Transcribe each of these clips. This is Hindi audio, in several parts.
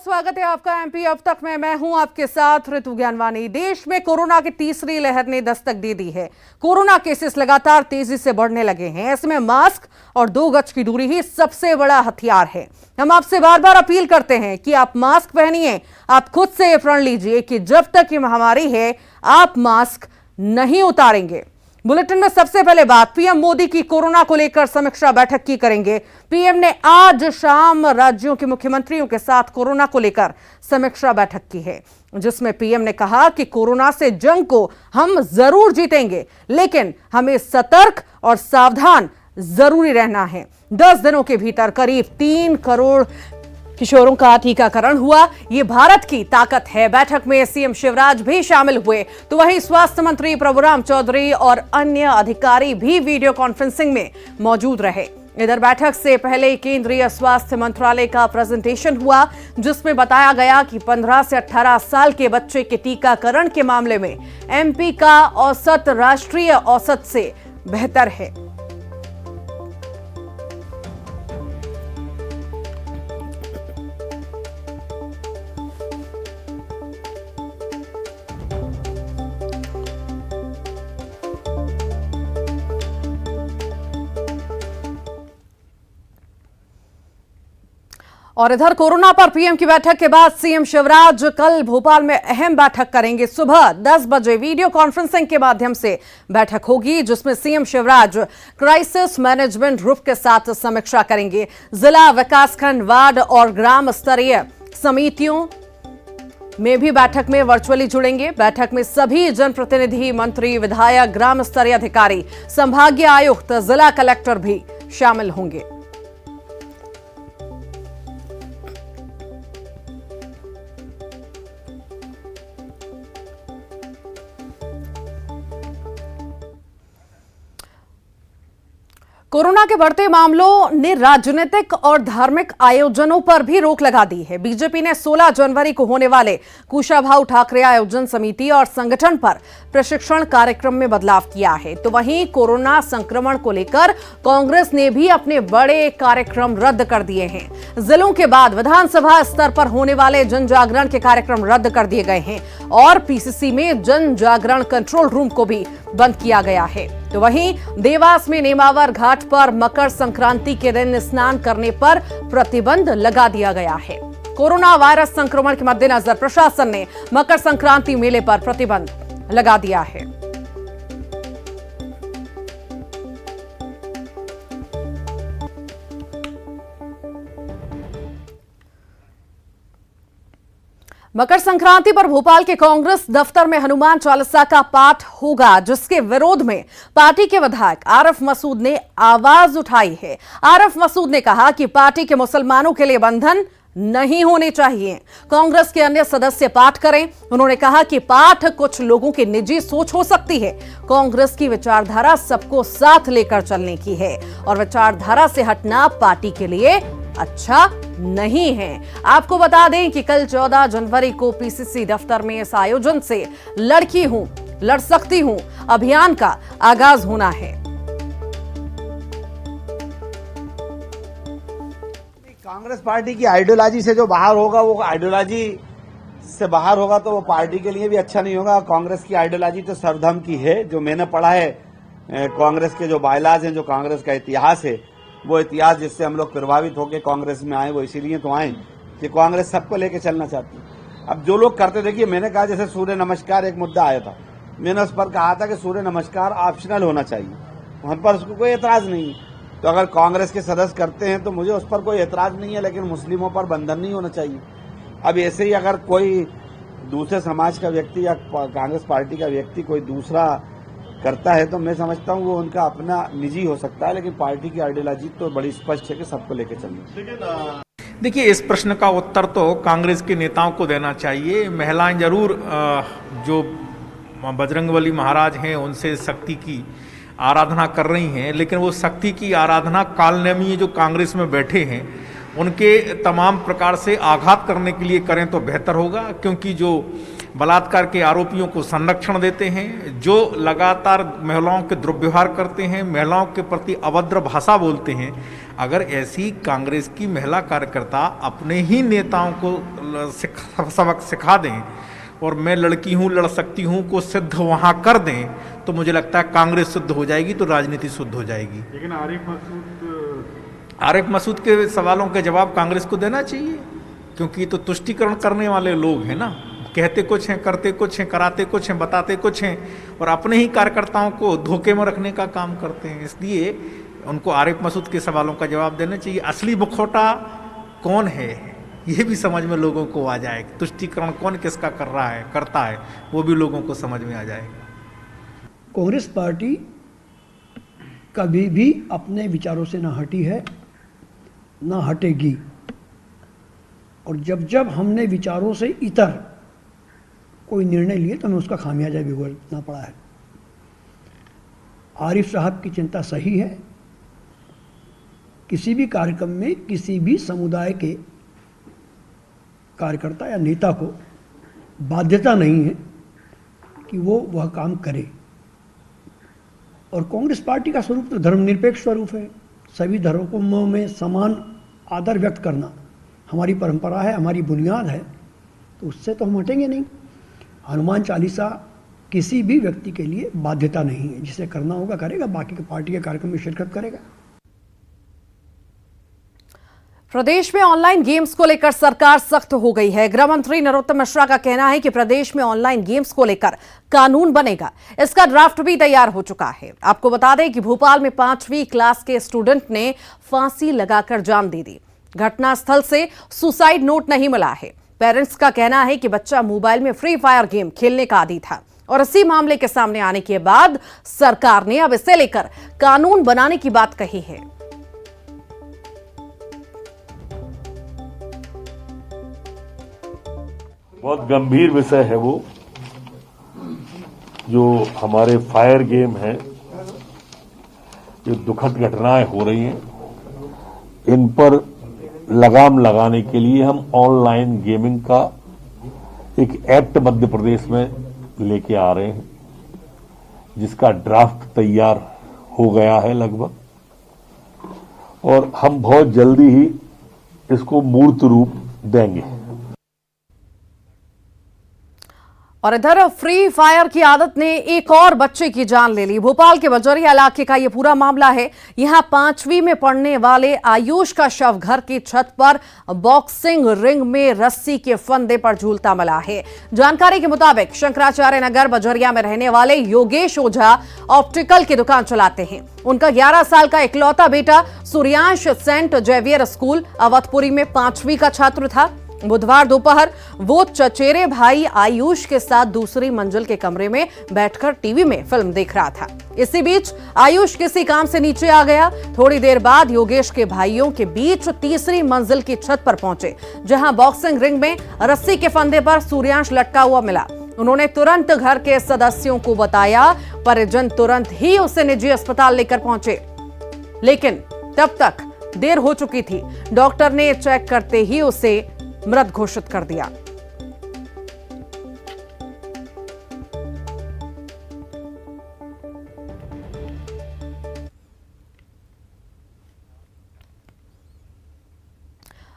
स्वागत है आपका एमपी अब तक में। मैं हूं आपके साथ ऋतु ज्ञानवानी। देश में कोरोना की तीसरी लहर ने दस्तक दे दी है। कोरोना केसेस लगातार तेजी से बढ़ने लगे हैं। ऐसे में मास्क और 2 गज की दूरी ही सबसे बड़ा हथियार है। हम आपसे बार बार अपील करते हैं कि आप मास्क पहनिए। आप खुद से ये प्रण लीजिए कि जब तक ये महामारी है आप मास्क नहीं उतारेंगे। बुलेटिन में सबसे पहले बात पीएम मोदी की कोरोना को लेकर समीक्षा बैठक की करेंगे। पीएम ने आज शाम राज्यों के मुख्यमंत्रियों के साथ कोरोना को लेकर समीक्षा बैठक की है, जिसमें पीएम ने कहा कि कोरोना से जंग को हम जरूर जीतेंगे, लेकिन हमें सतर्क और सावधान जरूरी रहना है। 10 दिनों के भीतर करीब 3 करोड़ किशोरों का टीकाकरण हुआ। ये भारत की ताकत है। बैठक में सीएम शिवराज भी शामिल हुए, तो वहीं स्वास्थ्य मंत्री प्रभुराम चौधरी और अन्य अधिकारी भी वीडियो कॉन्फ्रेंसिंग में मौजूद रहे। इधर बैठक से पहले केंद्रीय स्वास्थ्य मंत्रालय का प्रेजेंटेशन हुआ, जिसमें बताया गया कि 15 से 18 साल के बच्चे के टीकाकरण के मामले में एमपी का औसत राष्ट्रीय औसत से बेहतर है। और इधर कोरोना पर पीएम की बैठक के बाद सीएम शिवराज कल भोपाल में अहम बैठक करेंगे। सुबह 10 बजे वीडियो कॉन्फ्रेंसिंग के माध्यम से बैठक होगी, जिसमें CM Shivraj crisis management group के साथ समीक्षा करेंगे। जिला, विकासखंड, वार्ड और ग्राम स्तरीय समितियों में भी बैठक में वर्चुअली जुड़ेंगे। बैठक में सभी जनप्रतिनिधि, मंत्री, विधायक, ग्राम स्तरीय अधिकारी, संभागीय आयुक्त, जिला कलेक्टर भी शामिल होंगे। कोरोना के बढ़ते मामलों ने राजनीतिक और धार्मिक आयोजनों पर भी रोक लगा दी है। बीजेपी ने 16 जनवरी को होने वाले कुशाभाऊ ठाकरे आयोजन समिति और संगठन पर प्रशिक्षण कार्यक्रम में बदलाव किया है। तो वहीं कोरोना संक्रमण को लेकर कांग्रेस ने भी अपने बड़े कार्यक्रम रद्द कर दिए हैं। जिलों के बाद विधानसभा स्तर पर होने वाले जन जागरण के कार्यक्रम रद्द कर दिए गए हैं और पीसीसी में जन जागरण कंट्रोल रूम को भी बंद किया गया है। तो वहीं देवास में नेमावर घाट पर मकर संक्रांति के दिन स्नान करने पर प्रतिबंध लगा दिया गया है। कोरोना वायरस संक्रमण के मद्देनजर प्रशासन ने मकर संक्रांति मेले पर प्रतिबंध लगा दिया है। मकर संक्रांति पर भोपाल के कांग्रेस दफ्तर में हनुमान चालीसा का पाठ होगा, जिसके विरोध में पार्टी के विधायक आरिफ मसूद ने आवाज उठाई है। आरिफ मसूद ने कहा कि पार्टी के मुसलमानों के लिए बंधन नहीं होने चाहिए। कांग्रेस के अन्य सदस्य पाठ करें। उन्होंने कहा कि पाठ कुछ लोगों की निजी सोच हो सकती है। कांग्रेस की विचारधारा सबको साथ लेकर चलने की है और विचारधारा से हटना पार्टी के लिए अच्छा नहीं है। आपको बता दें कि कल 14 जनवरी को पीसीसी दफ्तर में इस आयोजन से लड़की हूं, लड़ सकती हूं अभियान का आगाज होना है। कांग्रेस पार्टी की आइडियोलॉजी से जो बाहर होगा, वो आइडियोलॉजी से बाहर होगा तो वो पार्टी के लिए भी अच्छा नहीं होगा। कांग्रेस की आइडियोलॉजी तो सर्वधर्म की है। जो मैंने पढ़ा है कांग्रेस के जो बायलाज हैं, जो कांग्रेस का इतिहास है, वो इतिहास जिससे हम लोग प्रभावित होकर कांग्रेस में आए, वो इसीलिए तो आए कि कांग्रेस सबको लेके चलना चाहती है। अब जो लोग करते, देखिए मैंने कहा जैसे सूर्य नमस्कार एक मुद्दा आया था, मैंने उस पर कहा था कि सूर्य नमस्कार ऑप्शनल होना चाहिए, हम पर उसको कोई एतराज नहीं है। तो अगर कांग्रेस के सदस्य करते हैं तो मुझे उस पर कोई एतराज नहीं है, लेकिन मुस्लिमों पर बंधन नहीं होना चाहिए। अब ऐसे ही अगर कोई दूसरे समाज का व्यक्ति या कांग्रेस पार्टी का व्यक्ति कोई दूसरा करता है तो मैं समझता हूँ वो उनका अपना निजी हो सकता है, लेकिन पार्टी की आइडियोलॉजी तो बड़ी स्पष्ट है कि सबको लेकर चलना। देखिए, इस प्रश्न का उत्तर तो कांग्रेस के नेताओं को देना चाहिए। महिलाएं जरूर जो बजरंगबली महाराज हैं उनसे शक्ति की आराधना कर रही हैं, लेकिन वो शक्ति की आराधना कालनेमी जो कांग्रेस में बैठे हैं उनके तमाम प्रकार से आघात करने के लिए करें तो बेहतर होगा, क्योंकि जो बलात्कार के आरोपियों को संरक्षण देते हैं, जो लगातार महिलाओं के दुर्व्यवहार करते हैं, महिलाओं के प्रति अभद्र भाषा बोलते हैं, अगर ऐसी कांग्रेस की महिला कार्यकर्ता अपने ही नेताओं को सबक सिखा दें और मैं लड़की हूँ, लड़ सकती हूँ को सिद्ध वहाँ कर दें, तो मुझे लगता है कांग्रेस शुद्ध हो जाएगी, तो राजनीति शुद्ध हो जाएगी। लेकिन आरिफ मसूद के सवालों के जवाब कांग्रेस को देना चाहिए, क्योंकि तो तुष्टीकरण करने वाले लोग हैं ना, कहते कुछ हैं, करते कुछ हैं, कराते कुछ हैं, बताते कुछ हैं, और अपने ही कार्यकर्ताओं को धोखे में रखने का काम करते हैं। इसलिए उनको आरिफ मसूद के सवालों का जवाब देना चाहिए। असली मुखौटा कौन है ये भी समझ में लोगों को आ जाए, तुष्टीकरण कौन किसका कर रहा है, करता है, वो भी लोगों को समझ में आ जाएगा। कांग्रेस पार्टी कभी भी अपने विचारों से न हटी है, न हटेगी, और जब जब हमने विचारों से इतर कोई निर्णय लिए तो हमें उसका खामियाजा भी भुगतना पड़ा है। आरिफ साहब की चिंता सही है। किसी भी कार्यक्रम में किसी भी समुदाय के कार्यकर्ता या नेता को बाध्यता नहीं है कि वो वह काम करे, और कांग्रेस पार्टी का स्वरूप तो धर्मनिरपेक्ष स्वरूप है। सभी धर्मों में समान आदर व्यक्त करना हमारी परंपरा है, हमारी बुनियाद है, तो उससे तो हम हटेंगे नहीं। हनुमान चालीसा किसी भी व्यक्ति के लिए बाध्यता नहीं है, जिसे करना होगा करेगा, बाकी के पार्टी के कार्यक्रम में शिरकत करेगा। प्रदेश में ऑनलाइन गेम्स को लेकर सरकार सख्त हो गई है। गृह मंत्री नरोत्तम मिश्रा का कहना है कि प्रदेश में ऑनलाइन गेम्स को लेकर कानून बनेगा। इसका ड्राफ्ट भी तैयार हो चुका है। आपको बता दें कि भोपाल में 5वीं क्लास के स्टूडेंट ने फांसी लगाकर जान दे दी। घटनास्थल से सुसाइड नोट नहीं मिला है। पेरेंट्स का कहना है कि बच्चा मोबाइल में फ्री फायर गेम खेलने का आदी था, और इसी मामले के सामने आने के बाद सरकार ने अब इसे लेकर कानून बनाने की बात कही है। बहुत गंभीर विषय है वो, जो हमारे फायर गेम है, जो दुखद घटनाएं हो रही हैं, इन पर लगाम लगाने के लिए हम ऑनलाइन गेमिंग का एक एक्ट मध्य प्रदेश में लेके आ रहे हैं, जिसका ड्राफ्ट तैयार हो गया है लगभग, और हम बहुत जल्दी ही इसको मूर्त रूप देंगे। और इधर फ्री फायर की आदत ने एक और बच्चे की जान ले ली। भोपाल के बजरिया इलाके का यह पूरा मामला है। यहां 5वीं में पढ़ने वाले आयुष का शव घर की छत पर बॉक्सिंग रिंग में रस्सी के फंदे पर झूलता मिला है। जानकारी के मुताबिक शंकराचार्य नगर बजरिया में रहने वाले योगेश ओझा ऑप्टिकल की दुकान चलाते हैं। उनका 11 साल का इकलौता बेटा Suryansh Saint Xavier school Awadhpuri में 5वीं का छात्र था। बुधवार दोपहर वो चचेरे भाई आयुष के साथ दूसरी मंजिल के कमरे में बैठकर टीवी में फिल्म देख रहा था। इसी बीच आयुष किसी काम से नीचे आ गया। थोड़ी देर बाद योगेश के भाइयों के बीच तीसरी मंजिल की छत पर पहुंचे, जहां बॉक्सिंग रिंग में रस्सी के फंदे पर सूर्यांश लटका हुआ मिला। उन्होंने तुरंत घर के सदस्यों को बताया। परिजन तुरंत ही उसे निजी अस्पताल लेकर पहुंचे, लेकिन तब तक देर हो चुकी थी। डॉक्टर ने चेक करते ही उसे मृत घोषित कर दिया।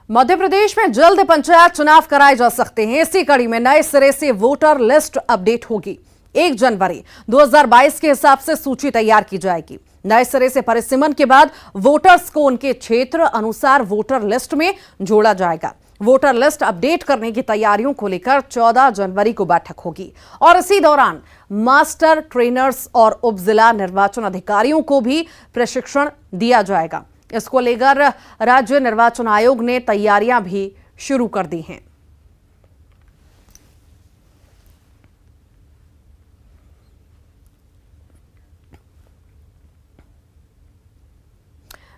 मध्य प्रदेश में जल्द पंचायत चुनाव कराए जा सकते हैं। इसी कड़ी में नए सिरे से वोटर लिस्ट अपडेट होगी। 1 जनवरी 2022 के हिसाब से सूची तैयार की जाएगी। नए सिरे से परिसीमन के बाद वोटर्स को उनके क्षेत्र अनुसार वोटर लिस्ट में जोड़ा जाएगा। वोटर लिस्ट अपडेट करने की तैयारियों को लेकर 14 जनवरी को बैठक होगी, और इसी दौरान मास्टर ट्रेनर्स और उप जिला निर्वाचन अधिकारियों को भी प्रशिक्षण दिया जाएगा। इसको लेकर राज्य निर्वाचन आयोग ने तैयारियां भी शुरू कर दी हैं।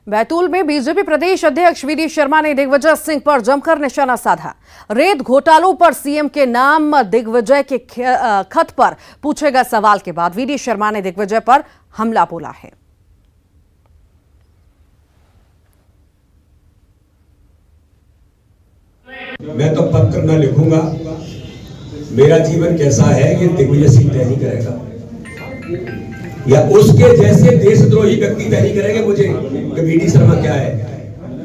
बैतूल में बीजेपी प्रदेश अध्यक्ष वीडी शर्मा ने दिग्विजय सिंह पर जमकर निशाना साधा। रेत घोटालों पर सीएम के नाम दिग्विजय के खत पर पूछे गए सवाल के बाद वीडी शर्मा ने दिग्विजय पर हमला बोला है। मैं तो पत्र न लिखूंगा, मेरा जीवन कैसा है ये दिग्विजय सिंह तय नहीं करेगा, या उसके जैसे देशद्रोही व्यक्ति तय नहीं करेंगे मुझे कि वीडी शर्मा क्या है।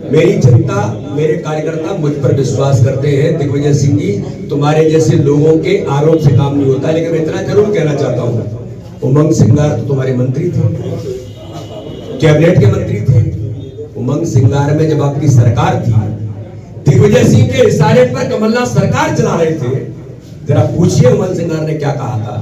मेरी जनता, मेरे कार्यकर्ता मुझ पर विश्वास करते हैं। दिग्विजय सिंह जी, तुम्हारे जैसे लोगों के आरोप से काम नहीं होता। लेकिन मैं इतना जरूर कहना चाहता हूँ, उमंग सिंगार तो तुम्हारे मंत्री थे, कैबिनेट के मंत्री थे। उमंग सिंगार में जब आपकी सरकार थी, दिग्विजय सिंह के इशारे पर कमलनाथ सरकार चला रहे थे। जरा पूछिए उमंग सिंगार ने क्या कहा था।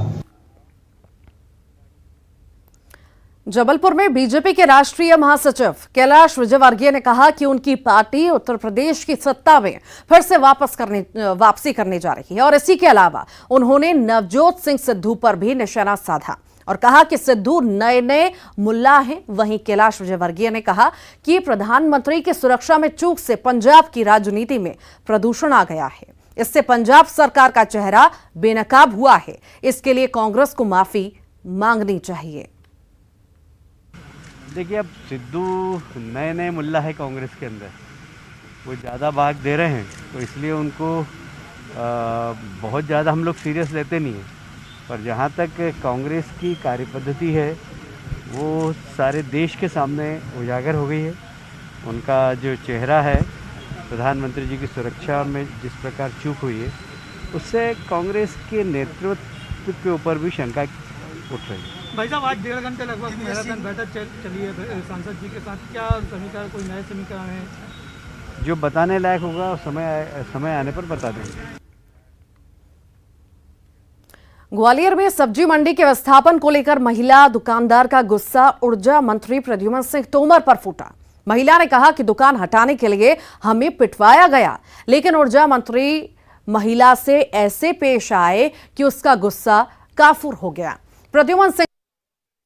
जबलपुर में बीजेपी के राष्ट्रीय महासचिव कैलाश विजयवर्गीय ने कहा कि उनकी पार्टी उत्तर प्रदेश की सत्ता में फिर से वापसी करने जा रही है और इसी के अलावा उन्होंने नवजोत सिंह सिद्धू पर भी निशाना साधा और कहा कि सिद्धू नए मुल्ला हैं। वहीं कैलाश विजयवर्गीय ने कहा कि प्रधानमंत्री की सुरक्षा में चूक से पंजाब की राजनीति में प्रदूषण आ गया है। इससे पंजाब सरकार का चेहरा बेनकाब हुआ है। इसके लिए कांग्रेस को माफी मांगनी चाहिए। देखिए, अब सिद्धू नए मुल्ला है कांग्रेस के अंदर, वो ज़्यादा भाग दे रहे हैं, तो इसलिए उनको बहुत ज़्यादा हम लोग सीरियस लेते नहीं हैं। पर जहाँ तक कांग्रेस की कार्यपद्धति है, वो सारे देश के सामने उजागर हो गई है। उनका जो चेहरा है, प्रधानमंत्री जी की सुरक्षा में जिस प्रकार चूक हुई है, उससे कांग्रेस के नेतृत्व के ऊपर भी शंका उठ रही है। भाई साहब, आज 1.5 घंटे लगभग मैराथन बैठक चली है सांसद जी के साथ। क्या समीकरण, कोई नए समीकरण है? जो बताने लायक होगा समय आने पर बता देंगे। ग्वालियर में सब्जी मंडी के विस्थापन को लेकर महिला दुकानदार का गुस्सा ऊर्जा मंत्री प्रद्युमन सिंह तोमर पर फूटा। महिला ने कहा कि दुकान हटाने के लिए हमें पिटवाया गया, लेकिन ऊर्जा मंत्री महिला से ऐसे पेश आए कि उसका गुस्सा काफूर हो गया। प्रद्युमन सिंह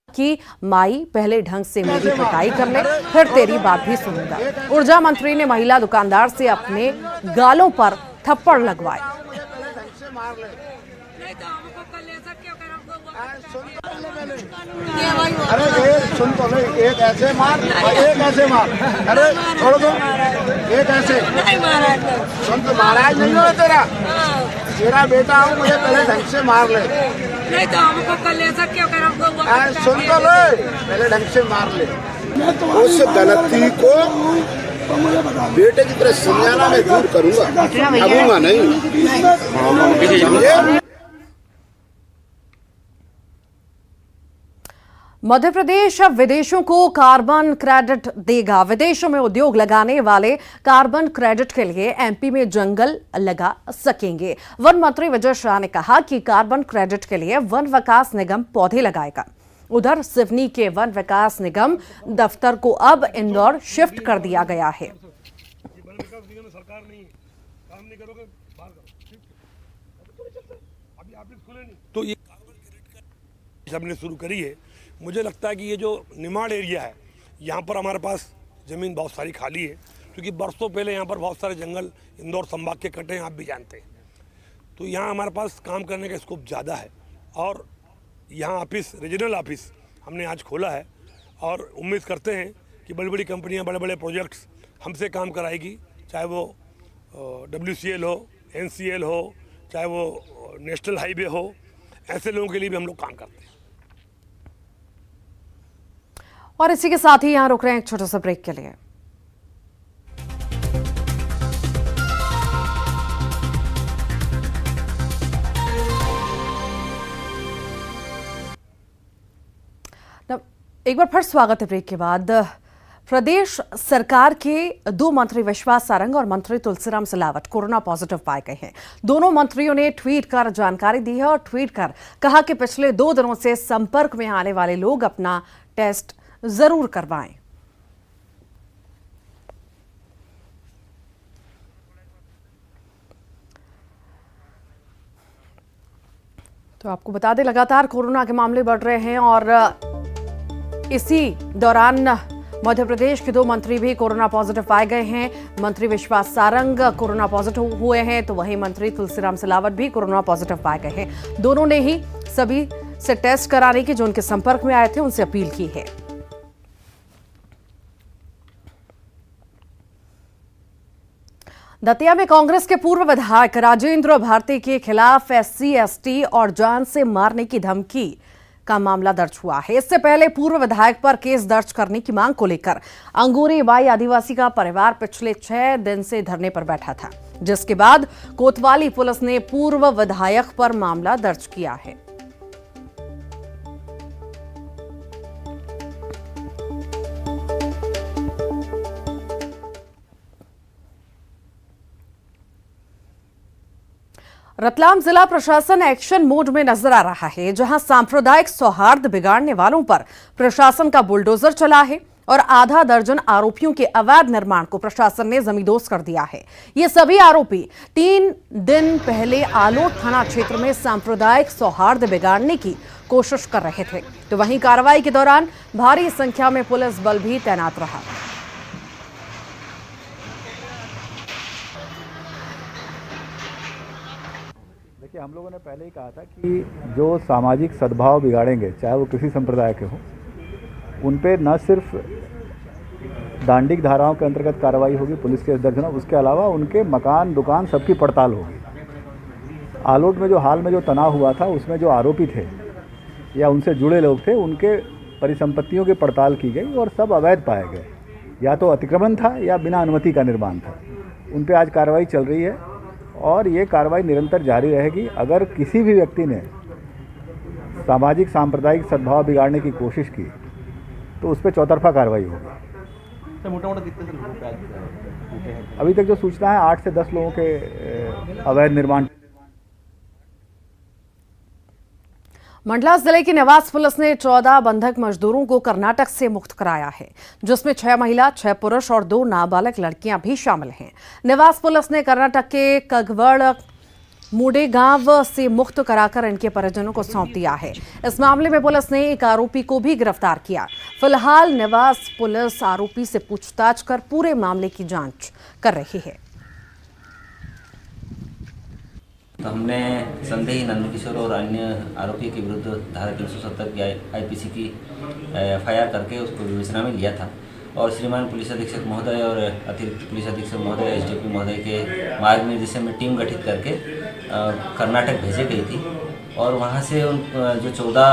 की माई, पहले ढंग से मेरी पिटाई कर ले, फिर तेरी बात भी सुनूंगा। ऊर्जा मंत्री ने महिला दुकानदार से अपने गालों पर थप्पड़ लगवाए। अरे सुन तो ले, एक ऐसे मार, एक ऐसे मार। अरे छोड़ दो, एक ऐसे सुन तो। महाराज नहीं हो तेरा बेटा हूँ, मुझे पहले ढंग से मार ले। नहीं तो हमको कर ले सकते हो, हमको सुन तो ले, पहले ढंग से मार ले। उस गलती को बेटे की तरह समझाना मैं दूर करूंगा, अबूंगा नहीं, समझे? मध्य प्रदेश अब विदेशों को कार्बन क्रेडिट देगा। विदेशों में उद्योग लगाने वाले कार्बन क्रेडिट के लिए एमपी में जंगल लगा सकेंगे। वन मंत्री विजय शाह ने कहा कि कार्बन क्रेडिट के लिए वन विकास निगम पौधे लगाएगा। उधर सिवनी के वन विकास निगम दफ्तर को अब इंदौर शिफ्ट कर दिया गया है। तो ये हमने शुरू करी है। मुझे लगता है कि ये जो निमाड़ एरिया है, यहाँ पर हमारे पास ज़मीन बहुत सारी खाली है, क्योंकि बरसों पहले यहाँ पर बहुत सारे जंगल इंदौर संभाग के कटे हैं, आप भी जानते हैं। तो यहाँ हमारे पास काम करने का स्कोप ज़्यादा है और यहाँ ऑफिस, रीजनल ऑफिस हमने आज खोला है और उम्मीद करते हैं कि बड़ी बड़ी कंपनियाँ, बड़े बड़े प्रोजेक्ट्स हमसे काम कराएगी, चाहे वो WCL हो, NCL हो, चाहे वो नेशनल हाईवे हो। ऐसे लोगों के लिए भी हम लोग काम करते हैं। और इसी के साथ ही यहां रुक रहे हैं एक छोटा सा ब्रेक के लिए। एक बार फिर स्वागत है ब्रेक के बाद। प्रदेश सरकार के 2 मंत्री विश्वास सारंग और मंत्री तुलसीराम सिलावट कोरोना पॉजिटिव पाए गए हैं। दोनों मंत्रियों ने ट्वीट कर जानकारी दी है और ट्वीट कर कहा कि पिछले 2 दिनों से संपर्क में आने वाले लोग अपना टेस्ट जरूर करवाएं। तो आपको बता दें, लगातार कोरोना के मामले बढ़ रहे हैं और इसी दौरान मध्य प्रदेश के 2 मंत्री भी कोरोना पॉजिटिव पाए गए हैं। मंत्री विश्वास सारंग कोरोना पॉजिटिव हुए हैं, तो वहीं मंत्री तुलसीराम सिलावट भी कोरोना पॉजिटिव पाए गए हैं। दोनों ने ही सभी से टेस्ट कराने की, जो उनके संपर्क में आए थे, उनसे अपील की है। दतिया में कांग्रेस के पूर्व विधायक राजेंद्र भारती के खिलाफ SC ST और जान से मारने की धमकी का मामला दर्ज हुआ है। इससे पहले पूर्व विधायक पर केस दर्ज करने की मांग को लेकर अंगूरी बाई आदिवासी का परिवार पिछले 6 दिन से धरने पर बैठा था, जिसके बाद कोतवाली पुलिस ने पूर्व विधायक पर मामला दर्ज किया है। रतलाम जिला प्रशासन एक्शन मोड में नजर आ रहा है, जहां सांप्रदायिक सौहार्द बिगाड़ने वालों पर प्रशासन का बुलडोजर चला है और आधा दर्जन आरोपियों के अवैध निर्माण को प्रशासन ने जमींदोज कर दिया है। ये सभी आरोपी 3 दिन पहले आलोट थाना क्षेत्र में सांप्रदायिक सौहार्द बिगाड़ने की कोशिश कर रहे थे, तो वहीं कार्रवाई के दौरान भारी संख्या में पुलिस बल भी तैनात रहा। देखिए, हम लोगों ने पहले ही कहा था कि जो सामाजिक सद्भाव बिगाड़ेंगे, चाहे वो किसी संप्रदाय के हों, उन पे न सिर्फ दांडिक धाराओं के अंतर्गत कार्रवाई होगी, पुलिस केस दर्ज होना, उसके अलावा उनके मकान दुकान सबकी पड़ताल होगी। आलोट में जो हाल में जो तनाव हुआ था, उसमें जो आरोपी थे या उनसे जुड़े लोग थे, उनके परिसंपत्तियों की पड़ताल की गई और सब अवैध पाए गए। या तो अतिक्रमण था या बिना अनुमति का निर्माण था। उन पे आज कार्रवाई चल रही है और ये कार्रवाई निरंतर जारी रहेगी। अगर किसी भी व्यक्ति ने सामाजिक सांप्रदायिक सद्भाव बिगाड़ने की कोशिश की तो उस पर चौतरफा कार्रवाई होगी। मोटा-मोटा कितने लोग अभी तक जो सूचना है 8 से 10 लोगों के अवैध निर्माण। मंडला जिले की निवास पुलिस ने 14 बंधक मजदूरों को कर्नाटक से मुक्त कराया है, जिसमें 6 महिला, 6 पुरुष और 2 नाबालिग लड़कियां भी शामिल हैं। निवास पुलिस ने कर्नाटक के कगवड़ मूडे गांव से मुक्त कराकर इनके परिजनों को सौंप दिया है। इस मामले में पुलिस ने एक आरोपी को भी गिरफ्तार किया। फिलहाल निवास पुलिस आरोपी से पूछताछ कर पूरे मामले की जांच कर रही है। तो हमने संदेही नंदकिशोर और अन्य आरोपी के विरुद्ध धारा 370 की आईपीसी की एफआईआर करके उसको विवेचना में लिया था और श्रीमान पुलिस अधीक्षक महोदय और अतिरिक्त पुलिस अधीक्षक महोदय, एसडीपी महोदय के मार्गनिर्देशन में टीम गठित करके कर्नाटक भेजी गई थी और वहाँ से उन जो 14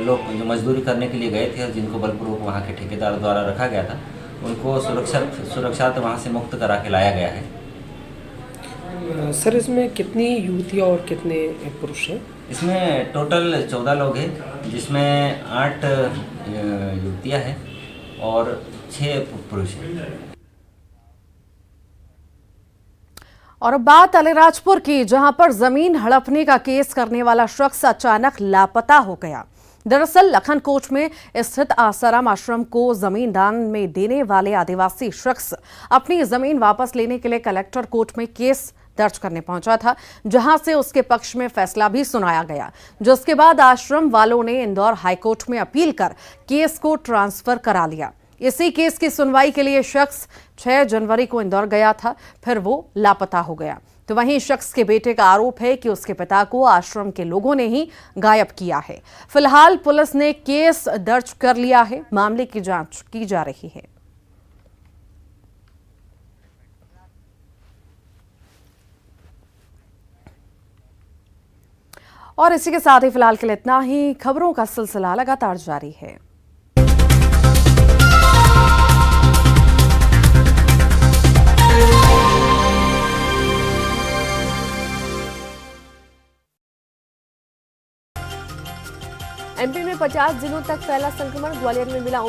लोग जो मजदूरी करने के लिए गए थे और जिनको बलपूर्वक वहाँ के ठेकेदार द्वारा रखा गया था, उनको सुरक्षित वहाँ से मुक्त करा के लाया गया है। सर, इसमें कितनी युवतियाँ और कितने पुरुष हैं? इसमें टोटल 14 लोग हैं, जिसमें 8 युवतियाँ हैं और 6 पुरुष हैं। और अब बात अलीराजपुर की, जहां पर जमीन हड़पने का केस करने वाला शख्स अचानक लापता हो गया। दरअसल लखनकोट में स्थित आसाराम आश्रम को जमीन दान में देने वाले आदिवासी शख्स अपनी जमीन वापस लेने के लिए कलेक्टर कोर्ट में केस दर्ज करने पहुंचा था, जहां से उसके पक्ष में फैसला भी सुनाया गया, जिसके बाद आश्रम वालों ने इंदौर हाईकोर्ट में अपील कर केस को ट्रांसफर करा लिया। इसी केस की सुनवाई के लिए शख्स 6 जनवरी को इंदौर गया था, फिर वो लापता हो गया। तो वहीं शख्स के बेटे का आरोप है कि उसके पिता को आश्रम के लोगों ने ही गायब किया है। फिलहाल पुलिस ने केस दर्ज कर लिया है, मामले की जांच की जा रही है। और इसी के साथ ही फिलहाल के लिए इतना ही। खबरों का सिलसिला लगातार जारी है। एमपी में 50 दिनों तक फैला संक्रमण, ग्वालियर में मिला